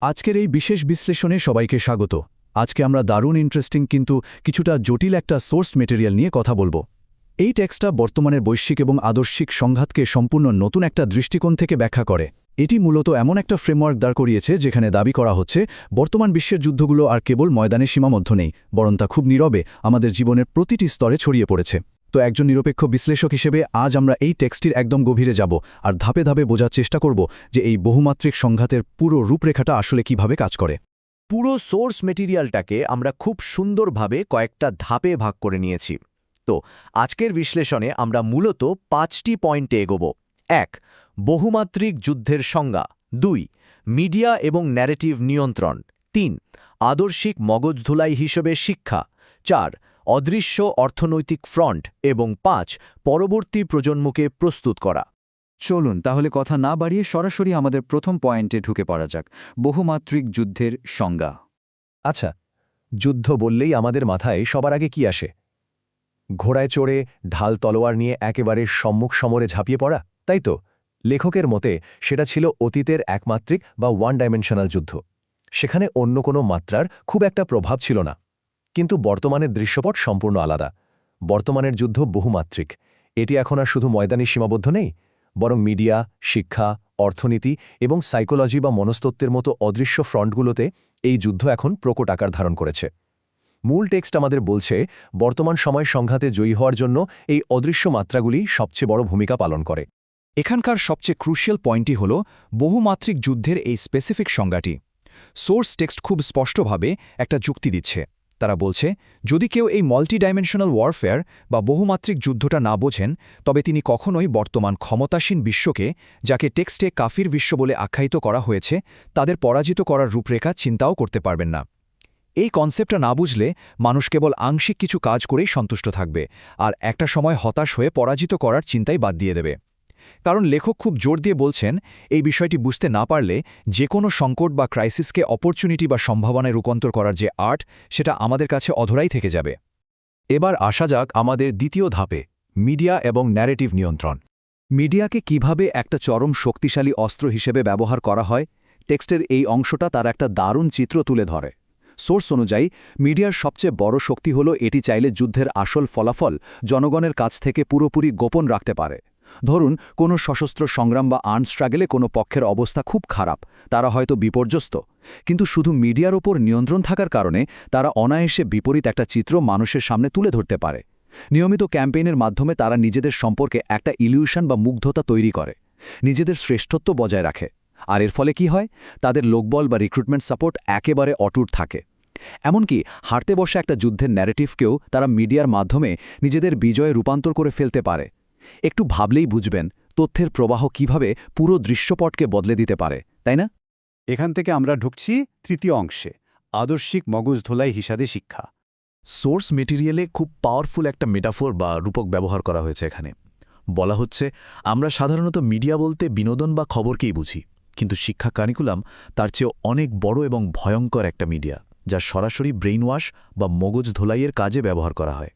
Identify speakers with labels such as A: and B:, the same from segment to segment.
A: আজকের এই বিশেষ বিশ্লেষণে সবাইকে স্বাগত। আজকে আমরা দারুণ ইন্টারেস্টিং কিন্তু কিছুটা জটিল একটা সোর্স মেটেরিয়াল নিয়ে কথা বলবো। এই টেক্সটটা বর্তমানের বৈশ্বিক এবং আদর্শিক সংঘাতকে সম্পূর্ণ নতুন একটা দৃষ্টিকোণ থেকে ব্যাখ্যা করে। এটি মূলত এমন একটা ফ্রেমওয়ার্ক দাঁড় করিয়েছে যেখানে দাবি করা হচ্ছে বর্তমান বিশ্বের যুদ্ধগুলো আর কেবল ময়দানে সীমাবদ্ধ নেই, বরং তা খুব নীরবে আমাদের জীবনের প্রতিটি স্তরে ছড়িয়ে পড়েছে। তো একজন নিরপেক্ষ বিশ্লেষক হিসেবে আজ আমরা এই টেক্সটির একদম গভীরে যাব আর ধাপে ধাপে বোঝার চেষ্টা করব যে এই বহুমাত্রিক সংঘাতের পুরো রূপরেখাটা আসলে কিভাবে কাজ করে।
B: পুরো সোর্স মেটেরিয়ালটাকে আমরা খুব সুন্দরভাবে কয়েকটা ধাপে ভাগ করে নিয়েছি। তো আজকের বিশ্লেষণে আমরা মূলত 5টি পয়েন্টে এগোব। 1. বহুমাত্রিক যুদ্ধের সংজ্ঞা। 2. মিডিয়া এবং ন্যারেটিভ নিয়ন্ত্রণ। 3. আদর্শিক মগজধুলাই হিসেবে শিক্ষা। 4. অদৃশ্য অর্থনৈতিক ফ্রন্ট এবং 5. পরবর্তী প্রজন্মকে প্রস্তুত করা।
C: চলুন তাহলে কথা না বাড়িয়ে সরাসরি আমাদের প্রথম পয়েন্টে ঢুকে পড়া যাক, বহুমাত্রিক যুদ্ধের সংজ্ঞা।
D: আচ্ছা, যুদ্ধ বললেই আমাদের মাথায় সবার আগে কি আসে? ঘোড়ায় চড়ে ঢাল তলোয়ার নিয়ে একেবারে সম্মুখ সমরে ঝাঁপিয়ে পড়া, তাই তো? লেখকের মতে সেটা ছিল অতীতের একমাত্রিক বা ওয়ান ডাইমেনশনাল যুদ্ধ। সেখানে অন্য কোনো মাত্রার খুব একটা প্রভাব ছিল না। কিন্তু বর্তমানের দৃশ্যপট সম্পূর্ণ আলাদা। বর্তমানের যুদ্ধ বহুমাত্রিক। এটি এখন আর শুধু ময়দানে সীমাবদ্ধ নেই, বরং মিডিয়া, শিক্ষা, অর্থনীতি এবং সাইকোলজি বা মনস্তত্ত্বের মতো অদৃশ্য ফ্রন্টগুলোতে এই যুদ্ধ এখন প্রকট আকার ধারণ করেছে। মূল টেক্সট আমাদের বলছে বর্তমান সময় সংঘাতে জয়ী হওয়ার জন্য এই অদৃশ্য মাত্রাগুলি সবচেয়ে বড় ভূমিকা পালন করে।
A: এখানকার সবচেয়ে ক্রুশিয়াল পয়েন্টটি হল বহুমাত্রিক যুদ্ধের এই স্পেসিফিক সংজ্ঞাটি। সোর্স টেক্সট খুব স্পষ্টভাবে একটা যুক্তি দিচ্ছে। তারা বলছে, যদি কেউ এই মাল্টি ডাইমেনশনাল ওয়ারফেয়ার বা বহুমাত্রিক যুদ্ধটা না বোঝেন, তবে তিনি কখনোই বর্তমান ক্ষমতাসীন বিশ্বকে, যাকে টেক্সটে কাফির বিশ্ব বলে আখ্যায়িত করা হয়েছে, তাদের পরাজিত করার রূপরেখা চিন্তাও করতে পারবেন না। এই কনসেপ্টটা না বুঝলে মানুষ কেবল আংশিক কিছু কাজ করেই সন্তুষ্ট থাকবে আর একটা সময় হতাশ হয়ে পরাজিত করার চিন্তাই বাদ দিয়ে দেবে। কারণ লেখক খুব জোর দিয়ে বলছেন, এই বিষয়টি বুঝতে না পারলে যে কোনো সংকট বা ক্রাইসিসকে অপরচুনিটি বা সম্ভাবনায় রূপান্তর করার যে আর্ট, সেটা আমাদের কাছে অধরাই থেকে যাবে।
D: এবার আসা যাক আমাদের দ্বিতীয় ধাপে, মিডিয়া এবং ন্যারেটিভ নিয়ন্ত্রণ।
A: মিডিয়াকে কিভাবে একটা চরম শক্তিশালী অস্ত্র হিসেবে ব্যবহার করা হয়, টেক্সটের এই অংশটা তার একটা দারুণ চিত্র তুলে ধরে। সোর্স অনুযায়ী মিডিয়ার সবচেয়ে বড় শক্তি হল এটি চাইলে যুদ্ধের আসল ফলাফল জনগণের কাছ থেকে পুরোপুরি গোপন রাখতে পারে। ধরুন, কোনো সশস্ত্র সংগ্রাম বা আর্ম স্ট্রাগলে কোনো পক্ষের অবস্থা খুব খারাপ, তারা হয়তো বিপর্যস্ত, কিন্তু শুধু মিডিয়ার ওপর নিয়ন্ত্রণ থাকার কারণে তারা অনায়াসে বিপরীত একটা চিত্র মানুষের সামনে তুলে ধরতে পারে। নিয়মিত ক্যাম্পেইনের মাধ্যমে তারা নিজেদের সম্পর্কে একটা ইলিউশন বা মুগ্ধতা তৈরি করে, নিজেদের শ্রেষ্ঠত্ব বজায় রাখে। আর এর ফলে কি হয়? তাদের লোকবল বা রিক্রুটমেন্ট সাপোর্ট একেবারে অটুট থাকে। এমনকি হারতে বসা একটা যুদ্ধের ন্যারেটিভকেও তারা মিডিয়ার মাধ্যমে নিজেদের বিজয়ে রূপান্তর করে ফেলতে পারে। একটু ভাবলেই বুঝবেন তথ্যের প্রবাহ কিভাবে পুরো দৃশ্যপটকে বদলে দিতে পারে, তাই না?
E: এখান থেকে আমরা ঢুকছি তৃতীয় অংশে, আদর্শিক মগজধোলাই হিসাবে শিক্ষা।
D: সোর্স মেটেরিয়ালে খুব পাওয়ারফুল একটা মেটাফোর বা রূপক ব্যবহার করা হয়েছে এখানে। বলা হচ্ছে, আমরা সাধারণত মিডিয়া বলতে বিনোদন বা খবরকেই বুঝি, কিন্তু শিক্ষা কারিকুলাম তার চেয়েও অনেক বড় এবং ভয়ঙ্কর একটা মিডিয়া, যা সরাসরি ব্রেইন ওয়াশ বা মগজ ধোলাইয়ের কাজে ব্যবহার করা হয়।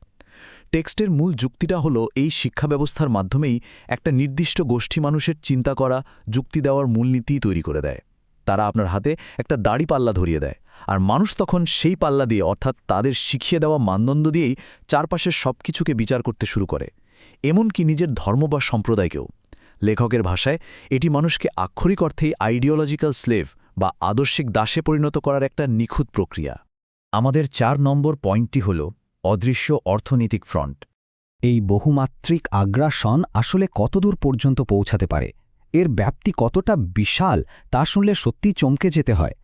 D: টেক্সটের মূল যুক্তিটা হলো এই শিক্ষা ব্যবস্থার মাধ্যমেই একটা নির্দিষ্ট গোষ্ঠী মানুষের চিন্তা করা, যুক্তি দেওয়ার মূলনীতি তৈরি করে দেয়। তারা আপনার হাতে একটা দাড়ি পাল্লা ধরিয়ে দেয়, আর মানুষ তখন সেই পাল্লা দিয়ে, অর্থাৎ তাদের শিখিয়ে দেওয়া মানদণ্ড দিয়েই চারপাশের সব কিছুকে বিচার করতে শুরু করে, এমনকি নিজের ধর্ম বা সম্প্রদায়কেও। লেখকের ভাষায় এটি মানুষকে আক্ষরিক অর্থেই আইডিওলজিক্যাল স্লেভ বা আদর্শিক দাসে পরিণত করার একটা নিখুঁত প্রক্রিয়া।
A: আমাদের 4 নম্বর পয়েন্টটি হল অদৃশ্য অর্থনৈতিক ফ্রন্ট।
F: এই বহুমাত্রিক আগ্রাসন আসলে কতদূর পর্যন্ত পৌঁছাতে পারে, এর ব্যাপ্তি কতটা বিশাল, তা শুনলে সত্যিই চমকে যেতে হয়।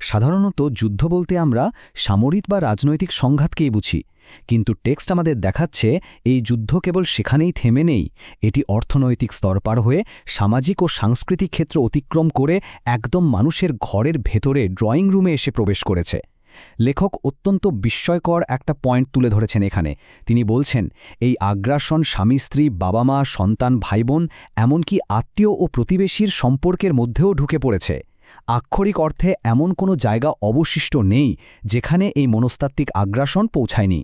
F: সাধারণত যুদ্ধ বলতে আমরা সামরিক বা রাজনৈতিক সংঘাতকেই বুঝি, কিন্তু টেক্সট আমাদের দেখাচ্ছে এই যুদ্ধ কেবল সেখানেই থেমে নেই, এটি অর্থনৈতিক স্তর পার হয়ে সামাজিক ও সাংস্কৃতিক ক্ষেত্র অতিক্রম করে একদম মানুষের ঘরের ভেতরে ড্রয়িং রুমে এসে প্রবেশ করেছে। লেখক অত্যন্ত বিস্ময়কর একটা পয়েন্ট তুলে ধরেছেন এখানে। তিনি বলছেন, এই আগ্রাসন স্বামী স্ত্রী, বাবা মা, সন্তান, ভাইবোন, এমনকি আত্মীয় ও প্রতিবেশীর সম্পর্কের মধ্যেও ঢুকে পড়েছে। আক্ষরিক অর্থে এমন কোনো জায়গা অবশিষ্ট নেই যেখানে এই মনস্তাত্ত্বিক আগ্রাসন পৌঁছায়নি।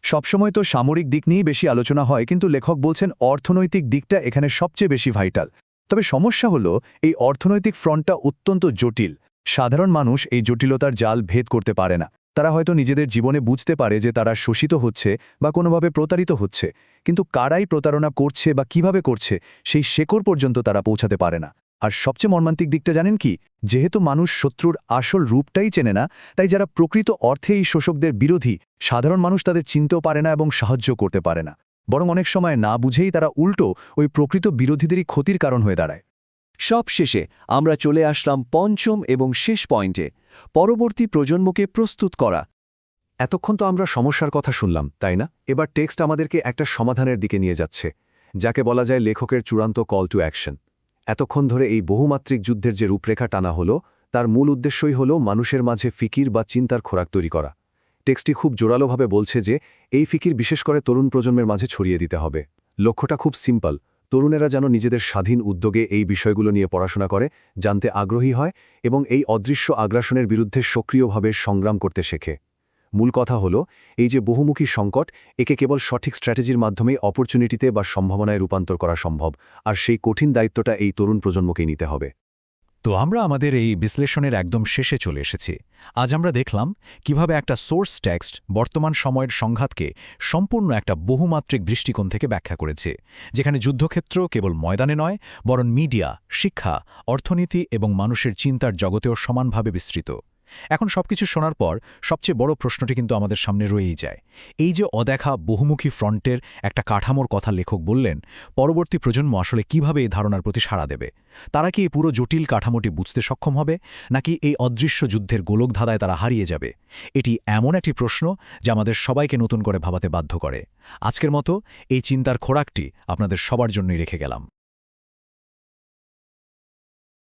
D: সবসময় তো সামরিক দিক নিয়েই বেশি আলোচনা হয়, কিন্তু লেখক বলছেন অর্থনৈতিক দিকটা এখানে সবচেয়ে বেশি ভাইটাল। তবে সমস্যা হলো এই অর্থনৈতিক ফ্রন্টটা অত্যন্ত জটিল।
A: সাধারণ মানুষ এই জটিলতার জাল ভেদ করতে পারে না। তারা হয়তো নিজেদের জীবনে বুঝতে পারে যে তারা শোষিত হচ্ছে বা কোনোভাবে প্রতারিত হচ্ছে, কিন্তু কারাই প্রতারণা করছে বা কিভাবে করছে সেই শেকড় পর্যন্ত তারা পৌঁছাতে পারে না। আর সবচেয়ে মর্মান্তিক দিকটা জানেন কি? যেহেতু মানুষ শত্রুর আসল রূপটাই চেনে না, তাই যারা প্রকৃত অর্থে এই শোষকদের বিরোধী, সাধারণ মানুষ তাদের চিনতেও পারে না এবং সাহায্য করতে পারে না। বরং অনেক সময় না বুঝেই তারা উল্টো ওই প্রকৃত বিরোধীদেরই ক্ষতির কারণ হয়ে দাঁড়ায়।
G: সবশেষে আমরা চলে আসলাম পঞ্চম এবং শেষ পয়েন্টে, পরবর্তী প্রজন্মকে প্রস্তুত করা।
A: এতক্ষণ তো আমরা সমস্যার কথা শুনলাম, তাই না? এবার টেক্সট আমাদেরকে একটা সমাধানের দিকে নিয়ে যাচ্ছে, যাকে বলা যায় লেখকের চূড়ান্ত কল টু অ্যাকশন। এতক্ষণ ধরে এই বহুমাত্রিক যুদ্ধের যে রূপরেখা টানা হলো, তার মূল উদ্দেশ্যই হল মানুষের মাঝে ফিকির বা চিন্তার খোরাক তৈরি করা। টেক্সটটি খুব জোরালোভাবে বলছে যে এই ফিকির বিশেষ করে তরুণ প্রজন্মের মাঝে ছড়িয়ে দিতে হবে। লক্ষ্যটা খুব সিম্পল, তরুণেরা যেন নিজেদের স্বাধীন উদ্যোগে এই বিষয়গুলো নিয়ে পড়াশোনা করে, জানতে আগ্রহী হয় এবং এই অদৃশ্য আগ্রাসনের বিরুদ্ধে সক্রিয়ভাবে সংগ্রাম করতে শেখে। মূল কথা হলো, এই যে বহুমুখী সংকট, একে কেবল সঠিক স্ট্র্যাটেজির মাধ্যমেই অপরচুনিটিতে বা সম্ভাবনায় রূপান্তর করা সম্ভব, আর সেই কঠিন দায়িত্বটা এই তরুণ প্রজন্মকেই নিতে হবে।
D: তো আমরা আমাদের এই বিশ্লেষণের একদম শেষে চলে এসেছি। আজ আমরা দেখলাম কিভাবে একটা সোর্স টেক্সট বর্তমান সময়ের সংঘাতকে সম্পূর্ণ একটা বহুমাত্রিক দৃষ্টিকোণ থেকে ব্যাখ্যা করেছে, যেখানে যুদ্ধক্ষেত্র কেবল ময়দানে নয়, বরং মিডিয়া, শিক্ষা, অর্থনীতি এবং মানুষের চিন্তার জগতেও সমানভাবে বিস্তৃত। এখন সবকিছু শোনার পর সবচেয়ে বড় প্রশ্নটি কিন্তু আমাদের সামনে রয়েই যায়। এই যে অদেখা বহুমুখী ফ্রন্টের একটা কাঠামোর কথা লেখক বললেন, পরবর্তী প্রজন্ম আসলে কিভাবে এই ধারণার প্রতি সাড়া দেবে? তারা কি এই পুরো জটিল কাঠামোটি বুঝতে সক্ষম হবে, নাকি এই অদৃশ্য যুদ্ধের গোলকধাঁধায় তারা হারিয়ে যাবে? এটি এমন একটি প্রশ্ন যা আমাদের সবাইকে নতুন করে ভাবাতে বাধ্য করে। আজকের মতো এই চিন্তার খোরাকটি আপনাদের সবার জন্যই রেখে গেলাম।